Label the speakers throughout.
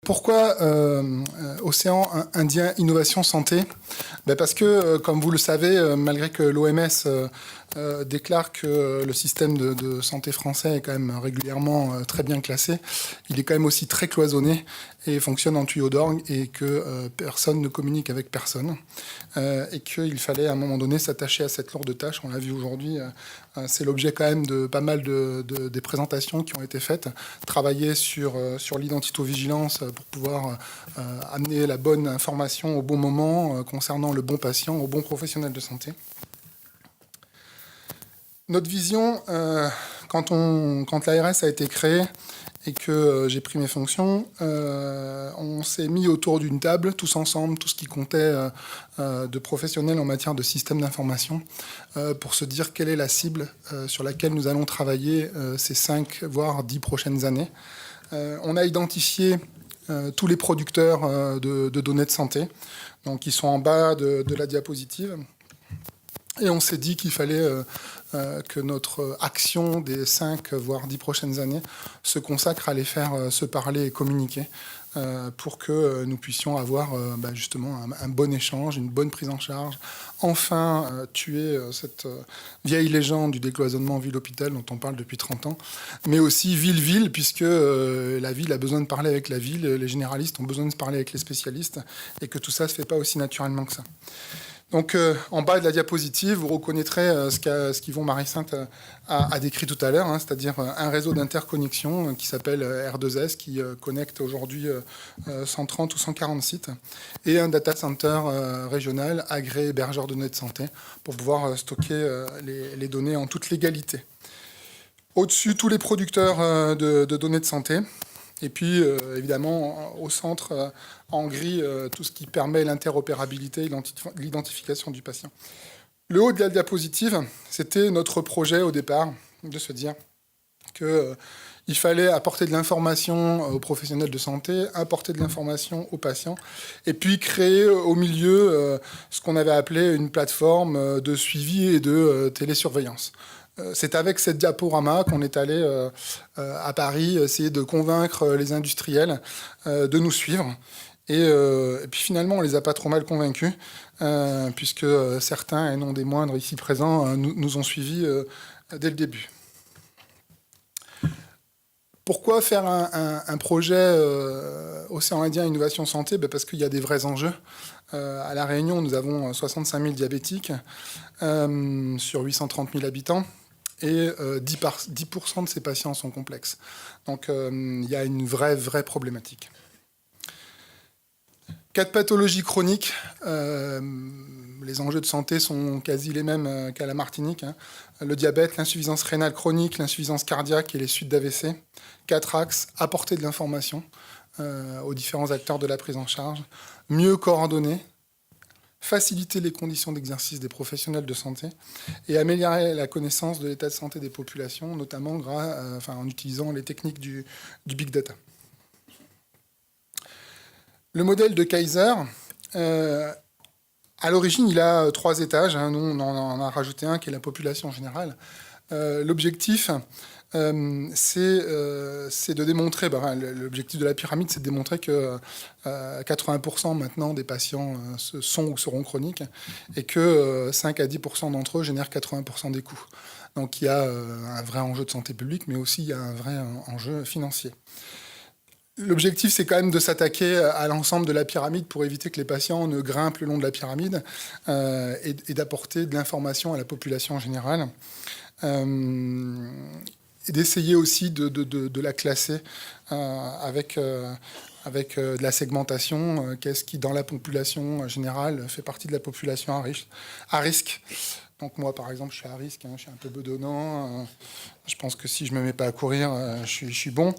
Speaker 1: Pourquoi Océan Indien Innovation Santé? Parce que, comme vous le savez, malgré que l'OMS déclare que le système de santé français est quand même régulièrement très bien classé, il est quand même aussi très cloisonné et fonctionne en tuyau d'orgue et que personne ne communique avec personne. Et qu'il fallait à un moment donné s'attacher à cette lourde tâche. On l'a vu aujourd'hui, c'est l'objet quand même de pas mal des présentations qui ont été faites. Travailler sur l'identitovigilance pour pouvoir amener la bonne information au bon moment concernant le bon patient, au bon professionnel de santé. Notre vision, quand l'ARS a été créée et que j'ai pris mes fonctions, on s'est mis autour d'une table, tous ensemble, tout ce qui comptait de professionnels en matière de système d'information, pour se dire quelle est la cible sur laquelle nous allons travailler ces 5, voire 10 prochaines années. On a identifié tous les producteurs de données de santé, donc qui sont en bas de la diapositive. Et on s'est dit qu'il fallait que notre action des 5, voire 10 prochaines années se consacre à les faire se parler et communiquer pour que nous puissions avoir justement un bon échange, une bonne prise en charge, enfin tuer cette vieille légende du décloisonnement ville-hôpital dont on parle depuis 30 ans, mais aussi ville-ville, puisque la ville a besoin de parler avec la ville, les généralistes ont besoin de se parler avec les spécialistes, et que tout ça ne se fait pas aussi naturellement que ça. Donc, en bas de la diapositive, vous reconnaîtrez ce qu'Yvon Marie-Sainte a décrit tout à l'heure, c'est-à-dire un réseau d'interconnexion qui s'appelle R2S, qui connecte aujourd'hui 130 ou 140 sites, et un data center régional agréé hébergeur de données de santé pour pouvoir stocker les données en toute légalité. Au-dessus, tous les producteurs de données de santé. Et puis, évidemment, au centre, en gris, tout ce qui permet l'interopérabilité, l'identification du patient. Le haut de la diapositive, c'était notre projet au départ, de se dire qu'il fallait apporter de l'information aux professionnels de santé, apporter de l'information aux patients, et puis créer au milieu ce qu'on avait appelé une plateforme de suivi et de télésurveillance. C'est avec cette diaporama qu'on est allé à Paris essayer de convaincre les industriels de nous suivre. Et puis finalement, on ne les a pas trop mal convaincus, puisque certains, et non des moindres ici présents, nous ont suivis dès le début. Pourquoi faire un projet Océan Indien Innovation Santé? Parce qu'il y a des vrais enjeux. À La Réunion, nous avons 65 000 diabétiques sur 830 000 habitants. Et 10% de ces patients sont complexes. Donc, il y a une vraie problématique. 4 pathologies chroniques. Les enjeux de santé sont quasi les mêmes qu'à la Martinique. Le diabète, l'insuffisance rénale chronique, l'insuffisance cardiaque et les suites d'AVC. 4 axes, apporter de l'information aux différents acteurs de la prise en charge, mieux coordonner, faciliter les conditions d'exercice des professionnels de santé et améliorer la connaissance de l'état de santé des populations, notamment en utilisant les techniques du big data. Le modèle de Kaiser, à l'origine, il a 3 étages. Nous, on en a rajouté un qui est la population générale. L'objectif, c'est de démontrer, l'objectif de la pyramide, c'est de démontrer que 80% maintenant des patients sont ou seront chroniques et que 5 à 10% d'entre eux génèrent 80% des coûts. Donc il y a un vrai enjeu de santé publique, mais aussi il y a un vrai enjeu financier. L'objectif, c'est quand même de s'attaquer à l'ensemble de la pyramide pour éviter que les patients ne grimpent le long de la pyramide et d'apporter de l'information à la population générale. Et d'essayer aussi de la classer avec de la segmentation, qu'est-ce qui, dans la population générale, fait partie de la population à risque. Donc moi, par exemple, je suis à risque, je suis un peu bedonnant. Je pense que si je ne me mets pas à courir, je suis bon.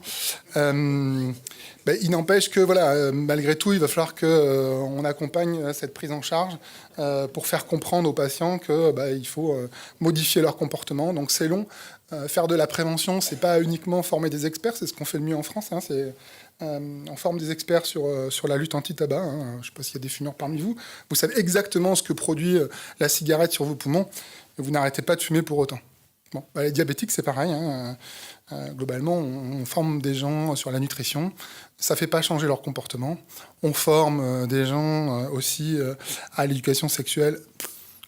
Speaker 1: Il n'empêche que, malgré tout, il va falloir qu'on accompagne cette prise en charge pour faire comprendre aux patients qu'il faut modifier leur comportement. Donc c'est long. Faire de la prévention, c'est pas uniquement former des experts, c'est ce qu'on fait le mieux en France. On forme des experts sur la lutte anti-tabac. Je ne sais pas s'il y a des fumeurs parmi vous. Vous savez exactement ce que produit la cigarette sur vos poumons, et vous n'arrêtez pas de fumer pour autant. Bon, bah, les diabétiques, c'est pareil, hein. Globalement, on forme des gens sur la nutrition. Ça ne fait pas changer leur comportement. On forme des gens aussi à l'éducation sexuelle.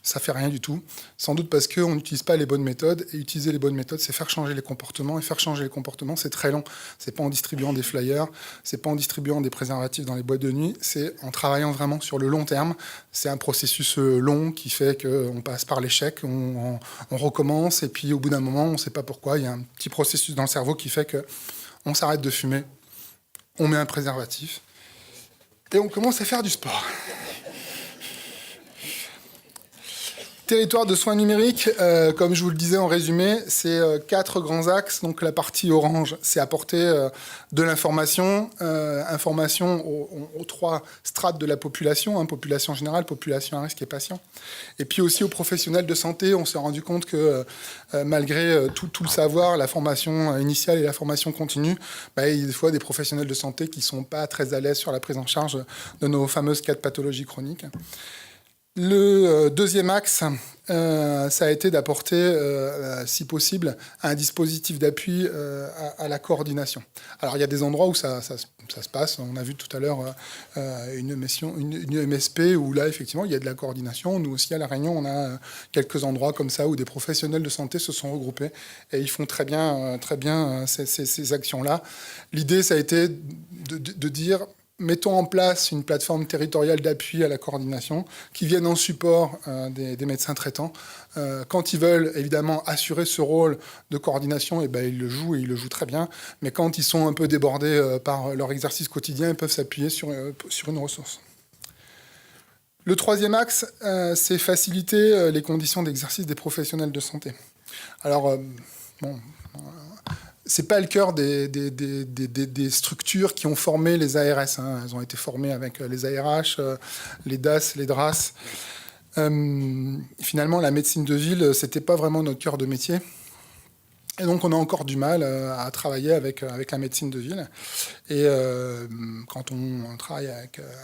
Speaker 1: Ça ne fait rien du tout. Sans doute parce qu'on n'utilise pas les bonnes méthodes. Et utiliser les bonnes méthodes, c'est faire changer les comportements. Et faire changer les comportements, c'est très long. C'est pas en distribuant des flyers, c'est pas en distribuant des préservatifs dans les boîtes de nuit. C'est en travaillant vraiment sur le long terme. C'est un processus long qui fait qu'on passe par l'échec, on recommence. Et puis au bout d'un moment, on ne sait pas pourquoi. Il y a un petit processus dans le cerveau qui fait qu'on s'arrête de fumer. On met un préservatif. Et on commence à faire du sport. Territoire de soins numériques, comme je vous le disais en résumé, c'est 4 grands axes. Donc la partie orange, c'est apporter de l'information, information aux 3 strates de la population, hein, population générale, population à risque et patient. Et puis aussi aux professionnels de santé, on s'est rendu compte que malgré tout le savoir, la formation initiale et la formation continue, il y a des fois des professionnels de santé qui ne sont pas très à l'aise sur la prise en charge de nos fameuses 4 pathologies chroniques. Le deuxième axe, ça a été d'apporter, si possible, un dispositif d'appui à la coordination. Alors, il y a des endroits où ça se passe. On a vu tout à l'heure une MSP où là, effectivement, il y a de la coordination. Nous aussi, à La Réunion, on a quelques endroits comme ça où des professionnels de santé se sont regroupés et ils font très bien ces actions-là. L'idée, ça a été de dire... Mettons en place une plateforme territoriale d'appui à la coordination qui vienne en support des médecins traitants. Quand ils veulent, évidemment, assurer ce rôle de coordination, ils le jouent et ils le jouent très bien. Mais quand ils sont un peu débordés par leur exercice quotidien, ils peuvent s'appuyer sur une ressource. Le troisième axe, c'est faciliter les conditions d'exercice des professionnels de santé. Alors, c'est pas le cœur des structures qui ont formé les ARS. Hein. Elles ont été formées avec les ARH, les DAS, les DRAS. Finalement, la médecine de ville, c'était pas vraiment notre cœur de métier. Et donc, on a encore du mal à travailler avec la médecine de ville. Et quand on travaille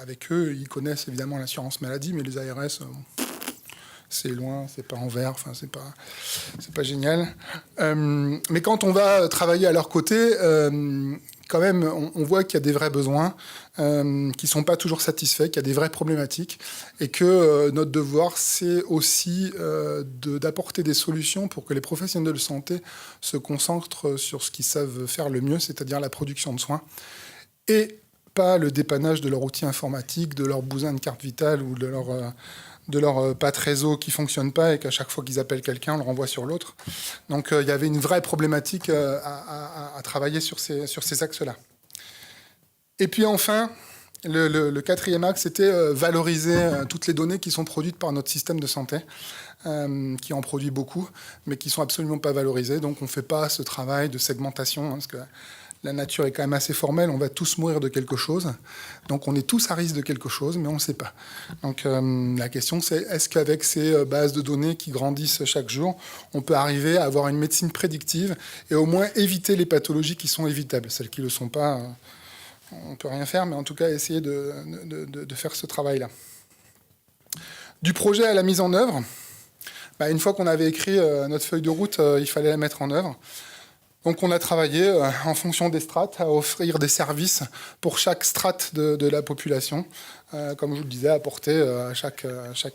Speaker 1: avec eux, ils connaissent évidemment l'assurance maladie, mais les ARS... c'est loin, c'est pas en vert, enfin c'est pas génial. Mais quand on va travailler à leur côté, quand même, on voit qu'il y a des vrais besoins qui sont pas toujours satisfaits, qu'il y a des vraies problématiques, et que notre devoir, c'est aussi d'apporter des solutions pour que les professionnels de santé se concentrent sur ce qu'ils savent faire le mieux, c'est-à-dire la production de soins, et pas le dépannage de leur outil informatique, de leur bousin de carte vitale ou de leur patte réseau qui ne fonctionne pas et qu'à chaque fois qu'ils appellent quelqu'un, on le renvoie sur l'autre. Donc il y avait une vraie problématique à travailler sur ces axes-là. Et puis enfin, le quatrième axe, c'était valoriser toutes les données qui sont produites par notre système de santé, qui en produit beaucoup, mais qui ne sont absolument pas valorisées. Donc on ne fait pas ce travail de segmentation, hein, parce que la nature est quand même assez formelle, on va tous mourir de quelque chose. Donc on est tous à risque de quelque chose, mais on ne sait pas. Donc la question c'est, est-ce qu'avec ces bases de données qui grandissent chaque jour, on peut arriver à avoir une médecine prédictive et au moins éviter les pathologies qui sont évitables. Celles qui ne le sont pas, on ne peut rien faire, mais en tout cas essayer de faire ce travail-là. Du projet à la mise en œuvre, une fois qu'on avait écrit notre feuille de route, il fallait la mettre en œuvre. Donc on a travaillé en fonction des strates à offrir des services pour chaque strate de la population. Comme je vous le disais, apporter à chaque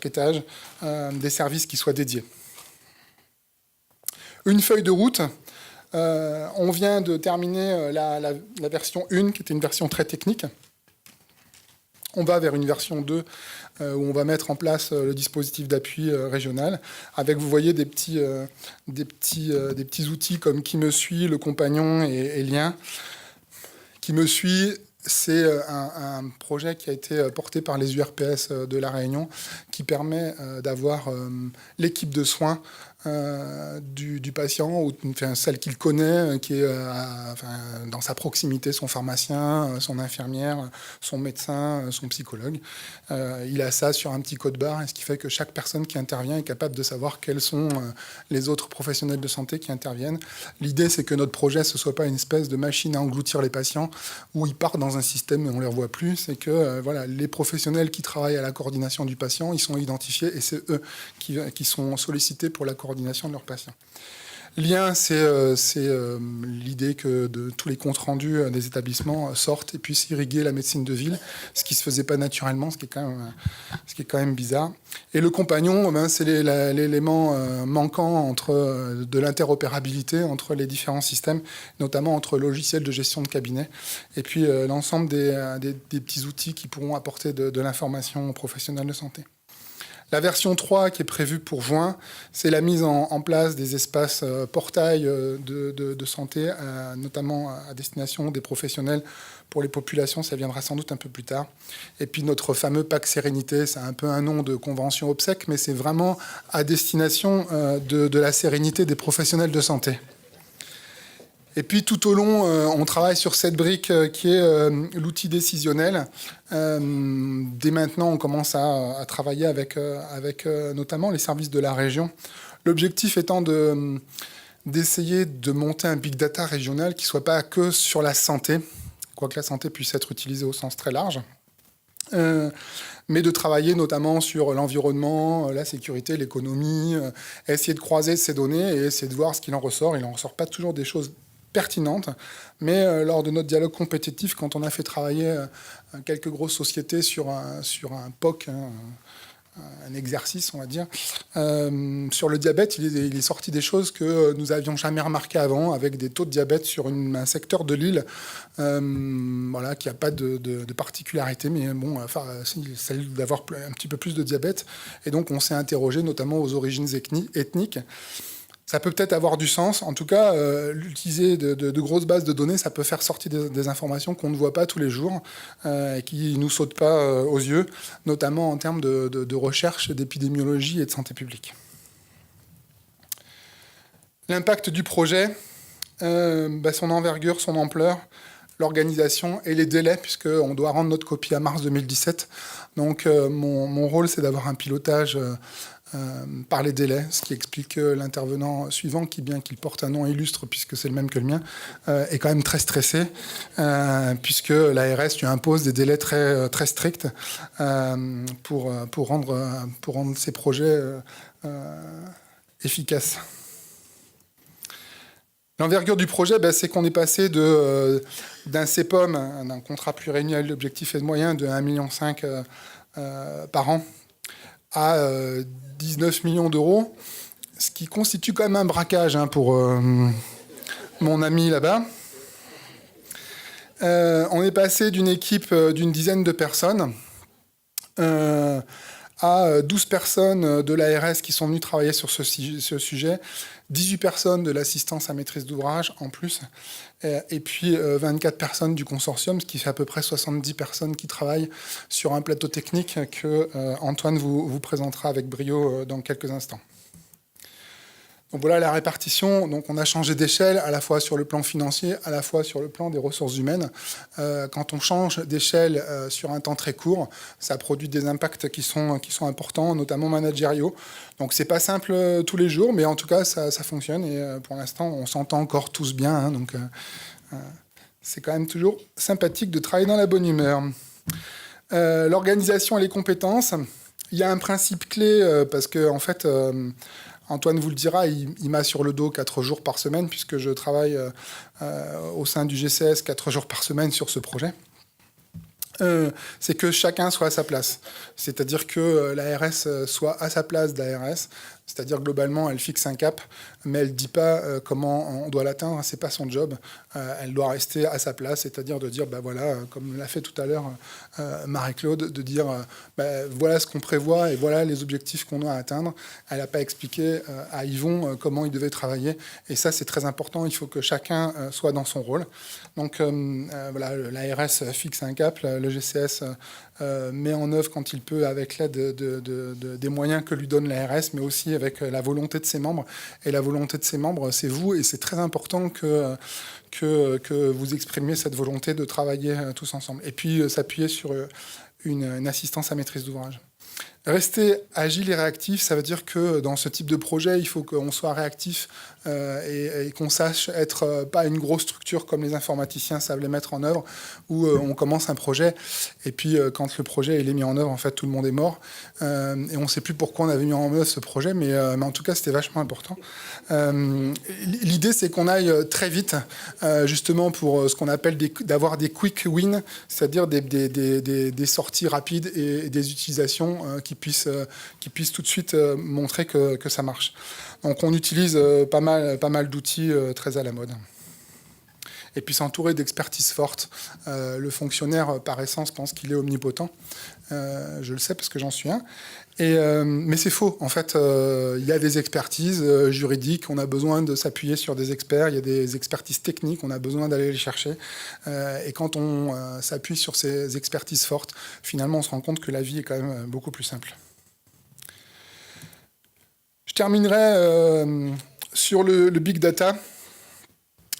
Speaker 1: étage des services qui soient dédiés. Une feuille de route. On vient de terminer la version 1, qui était une version très technique. On va vers une version 2 où on va mettre en place le dispositif d'appui régional avec, vous voyez, des petits outils comme Qui me suit, Le Compagnon et Lien. Qui me suit, c'est un projet qui a été porté par les URPS de La Réunion qui permet d'avoir l'équipe de soins du patient, ou celle qu'il connaît, qui est dans sa proximité, son pharmacien, son infirmière, son médecin, son psychologue. Il a ça sur un petit code barre, ce qui fait que chaque personne qui intervient est capable de savoir quels sont les autres professionnels de santé qui interviennent. L'idée, c'est que notre projet, ce ne soit pas une espèce de machine à engloutir les patients où ils partent dans un système et on ne les revoit plus. C'est que les professionnels qui travaillent à la coordination du patient, ils sont identifiés et c'est eux qui sont sollicités pour la coordination de leurs patients. Lien, c'est l'idée que tous les comptes rendus des établissements sortent et puissent irriguer la médecine de ville, ce qui ne se faisait pas naturellement, ce qui est quand même bizarre. Et le compagnon, c'est l'élément manquant de l'interopérabilité entre les différents systèmes, notamment entre logiciels de gestion de cabinet et puis l'ensemble des petits outils qui pourront apporter de l'information aux professionnels de santé. La version 3 qui est prévue pour juin, c'est la mise en place des espaces portails de santé, notamment à destination des professionnels. Pour les populations, ça viendra sans doute un peu plus tard. Et puis notre fameux PAC Sérénité, c'est un peu un nom de convention obsèque, mais c'est vraiment à destination de la sérénité des professionnels de santé. Et puis tout au long, on travaille sur cette brique qui est l'outil décisionnel. Dès maintenant, on commence à travailler avec notamment les services de la région. L'objectif étant d'essayer de monter un big data régional qui ne soit pas que sur la santé, quoique la santé puisse être utilisée au sens très large, mais de travailler notamment sur l'environnement, la sécurité, l'économie, essayer de croiser ces données et essayer de voir ce qu'il en ressort. Il n'en ressort pas toujours des choses pertinente, mais lors de notre dialogue compétitif, quand on a fait travailler quelques grosses sociétés sur un POC, un exercice, on va dire, sur le diabète, il est sorti des choses que nous n'avions jamais remarquées avant, avec des taux de diabète sur un secteur de l'île, voilà, qui n'a pas de particularité, mais bon, enfin, celle d'avoir un petit peu plus de diabète. Et donc, on s'est interrogé notamment aux origines ethniques. Ça peut peut-être avoir du sens. En tout cas, l'utiliser de grosses bases de données, ça peut faire sortir des informations qu'on ne voit pas tous les jours et qui ne nous sautent pas aux yeux, notamment en termes de recherche, d'épidémiologie et de santé publique. L'impact du projet, son envergure, son ampleur, l'organisation et les délais, puisqu'on doit rendre notre copie à mars 2017. Donc mon rôle, c'est d'avoir un pilotage par les délais, ce qui explique que l'intervenant suivant, qui bien qu'il porte un nom illustre, puisque c'est le même que le mien, est quand même très stressé, puisque l'ARS lui impose des délais très, très stricts pour rendre ses projets efficaces. L'envergure du projet, c'est qu'on est passé d'un CEPOM, d'un contrat pluriannuel d'objectifs et de moyens, de 1,5 million par an, à 19 millions d'euros, ce qui constitue quand même un braquage pour mon ami là-bas. On est passé d'une équipe d'une dizaine de personnes à 12 personnes de l'ARS qui sont venues travailler sur ce sujet, 18 personnes de l'assistance à maîtrise d'ouvrage en plus, et puis 24 personnes du consortium, ce qui fait à peu près 70 personnes qui travaillent sur un plateau technique que Antoine vous présentera avec brio dans quelques instants. Donc voilà la répartition. Donc on a changé d'échelle à la fois sur le plan financier, à la fois sur le plan des ressources humaines. Quand on change d'échelle sur un temps très court, ça produit des impacts qui sont importants, notamment managériaux. Donc c'est pas simple tous les jours, mais en tout cas ça fonctionne et pour l'instant on s'entend encore tous bien. Donc c'est quand même toujours sympathique de travailler dans la bonne humeur. L'organisation et les compétences. Il y a un principe clé parce que en fait. Antoine vous le dira, il m'a sur le dos 4 jours par semaine, puisque je travaille au sein du GCS 4 jours par semaine sur ce projet. C'est que chacun soit à sa place. C'est-à-dire que l'ARS soit à sa place d'ARS. C'est-à-dire globalement, elle fixe un cap, mais elle ne dit pas comment on doit l'atteindre. Ce n'est pas son job. Elle doit rester à sa place, c'est-à-dire de dire, voilà, comme l'a fait tout à l'heure Marie-Claude, de dire, voilà ce qu'on prévoit et voilà les objectifs qu'on doit atteindre. Elle n'a pas expliqué à Yvon comment il devait travailler. Et ça, c'est très important. Il faut que chacun soit dans son rôle. Donc, voilà, l'ARS fixe un cap, le GCS met en œuvre quand il peut avec l'aide des moyens que lui donne l'ARS, mais aussi avec la volonté de ses membres. Et la volonté de ses membres, c'est vous, et c'est très important que vous exprimiez cette volonté de travailler tous ensemble. Et puis s'appuyer sur une assistance à maîtrise d'ouvrage. Rester agile et réactif, ça veut dire que dans ce type de projet, il faut qu'on soit réactif et qu'on sache être pas une grosse structure comme les informaticiens savent les mettre en œuvre, où on commence un projet et puis quand le projet il est mis en œuvre, en fait, tout le monde est mort. Et on ne sait plus pourquoi on avait mis en œuvre ce projet, mais en tout cas, c'était vachement important. L'idée, c'est qu'on aille très vite, justement pour ce qu'on appelle d'avoir des quick wins, c'est-à-dire des sorties rapides et des utilisations qui puissent tout de suite montrer que ça marche. Donc on utilise pas mal d'outils très à la mode. Et puis s'entourer d'expertise forte. Le fonctionnaire, par essence, pense qu'il est omnipotent. Je le sais parce que j'en suis un. Mais c'est faux. En fait, il y a des expertises juridiques, on a besoin de s'appuyer sur des experts, il y a des expertises techniques, on a besoin d'aller les chercher. Et quand on s'appuie sur ces expertises fortes, finalement, on se rend compte que la vie est quand même beaucoup plus simple. Je terminerai sur le big data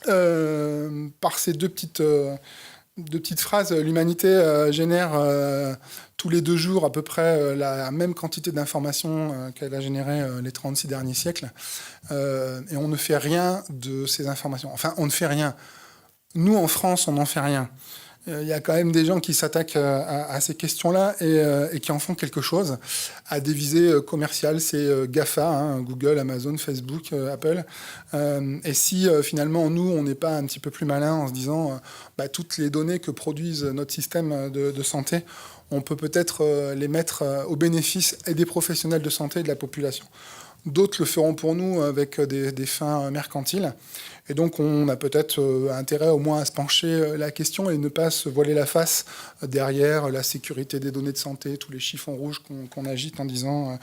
Speaker 1: par ces deux petites phrases. L'humanité génère tous les 2 jours à peu près la même quantité d'informations qu'elle a générées les 36 derniers siècles. Et on ne fait rien de ces informations. Enfin, on ne fait rien. Nous, en France, on n'en fait rien. Il y a quand même des gens qui s'attaquent à ces questions-là et qui en font quelque chose à des visées commerciales. C'est GAFA, hein, Google, Amazon, Facebook, Apple. Et si finalement, nous, on n'est pas un petit peu plus malin en se disant toutes les données que produisent notre système de santé, on peut peut-être les mettre au bénéfice et des professionnels de santé et de la population. D'autres le feront pour nous avec des fins mercantiles. Et donc, on a peut-être intérêt au moins à se pencher la question et ne pas se voiler la face derrière la sécurité des données de santé, tous les chiffons rouges qu'on agite en disant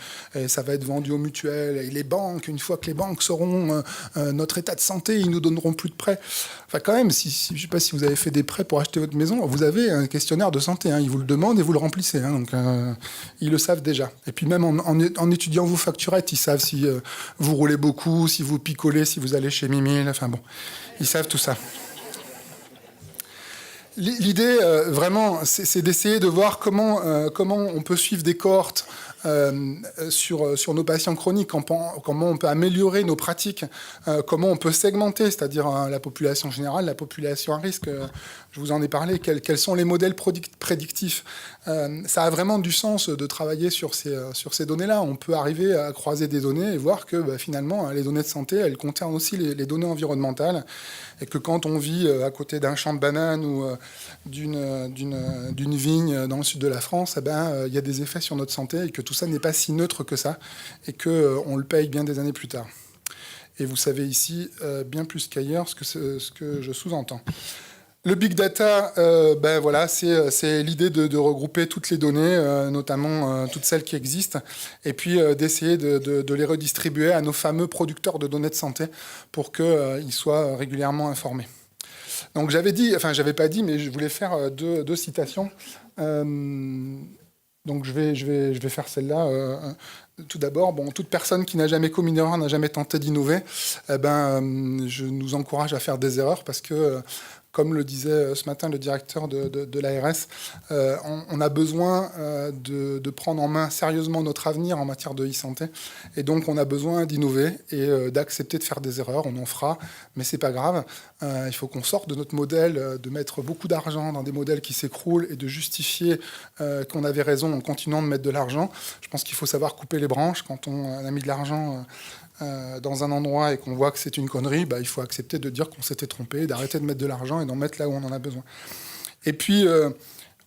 Speaker 1: ça va être vendu aux mutuelles. Et les banques, une fois que les banques sauront notre état de santé, ils nous donneront plus de prêts. Enfin, quand même, je ne sais pas si vous avez fait des prêts pour acheter votre maison, vous avez un questionnaire de santé. Hein, ils vous le demandent et vous le remplissez. Hein, donc, ils le savent déjà. Et puis même en étudiant vos facturettes, ils savent si vous roulez beaucoup, si vous picolez, si vous allez chez Mimile. Enfin bon, ils savent tout ça. L'idée, vraiment, c'est d'essayer de voir comment on peut suivre des cohortes sur nos patients chroniques, comment on peut améliorer nos pratiques, comment on peut segmenter, c'est-à-dire la population générale, la population à risque. Je vous en ai parlé, quels sont les modèles prédictifs. Ça a vraiment du sens de travailler sur ces données-là. On peut arriver à croiser des données et voir que finalement, les données de santé, elles concernent aussi les données environnementales, et que quand on vit à côté d'un champ de bananes ou d'une vigne dans le sud de la France, il y a des effets sur notre santé et que tout ça n'est pas si neutre que ça et qu'on le paye bien des années plus tard. Et vous savez ici, bien plus qu'ailleurs, ce que je sous-entends. Le big data, voilà, c'est l'idée de regrouper toutes les données, notamment toutes celles qui existent, et puis d'essayer de les redistribuer à nos fameux producteurs de données de santé pour qu'ils soient régulièrement informés. Donc j'avais pas dit, mais je voulais faire deux citations. Donc je vais faire celle-là. Tout d'abord, toute personne qui n'a jamais commis d'erreur, n'a jamais tenté d'innover, je nous encourage à faire des erreurs parce que comme le disait ce matin le directeur de l'ARS, on a besoin de prendre en main sérieusement notre avenir en matière de e-santé. Et donc, on a besoin d'innover et d'accepter de faire des erreurs. On en fera, mais c'est pas grave. Il faut qu'on sorte de notre modèle, de mettre beaucoup d'argent dans des modèles qui s'écroulent et de justifier qu'on avait raison en continuant de mettre de l'argent. Je pense qu'il faut savoir couper les branches. Quand on a mis de l'argent dans un endroit et qu'on voit que c'est une connerie, il faut accepter de dire qu'on s'était trompé, d'arrêter de mettre de l'argent et d'en mettre là où on en a besoin. Et puis,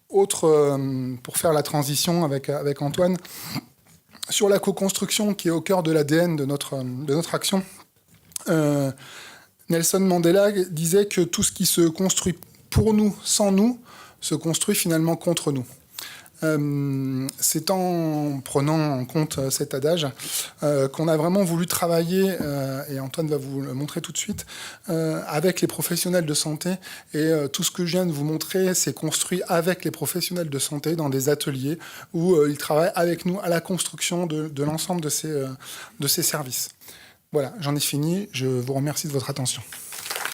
Speaker 1: pour faire la transition avec Antoine, sur la co-construction qui est au cœur de l'ADN de notre action, Nelson Mandela disait que tout ce qui se construit pour nous, sans nous, se construit finalement contre nous. C'est en prenant en compte cet adage qu'on a vraiment voulu travailler, et Antoine va vous le montrer tout de suite, avec les professionnels de santé. Et tout ce que je viens de vous montrer, c'est construit avec les professionnels de santé dans des ateliers où ils travaillent avec nous à la construction de l'ensemble de ces services. Voilà, j'en ai fini. Je vous remercie de votre attention.